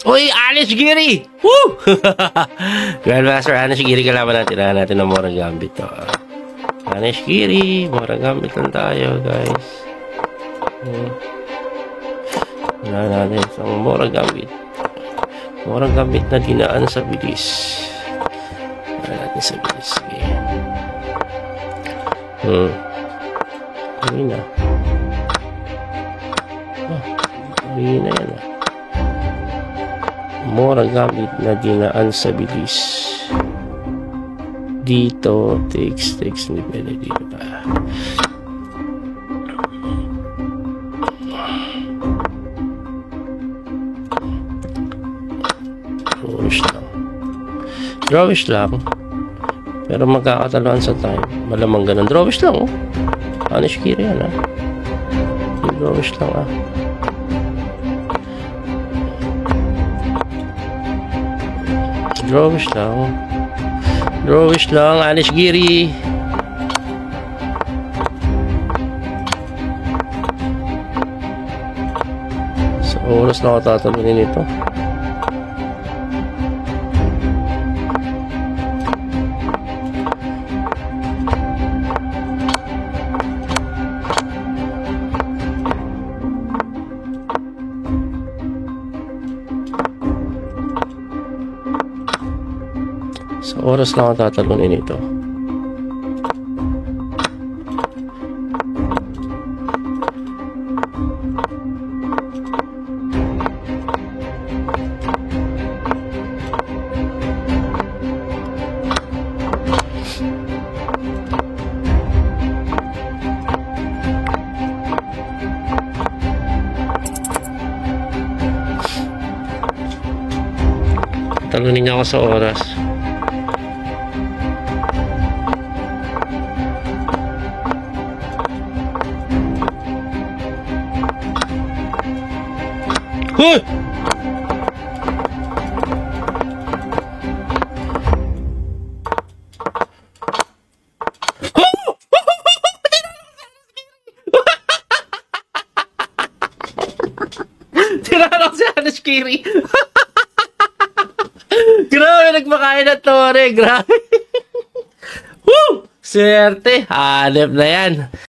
Uy, Anish Giri! Woo! Grandmaster Anish Giri kalaban natin. Tirahan natin ng Moral Gambit to. Anish Giri. Moral Gambit lang tayo, guys. Tirahan natin isang Moral Gambit. Moral Gambit na dinaan sa bilis. Tirahan natin sa bilis. Sige. Hindi na. Hindi na yan ah. Moral Gambit na dinaan sa bilis. Dito, takes, hindi pwede dito pa. Drawish lang. Pero magkakataluan sa time. Malamang ganun. Drawish lang, oh. Anish Giri yan, ah. Drawish lang, ah. Drawish lang. Drawish lang, Anish Giri. Sa oras na ako tatalunin ito. Sa oras lang ako tatalunin ito. Talunin niya ako sa oras. Hoy! Tinanong si Anish Giri. Grabe, nagmakain na tore. Grabe. Woo! Swerte. Hanep na yan.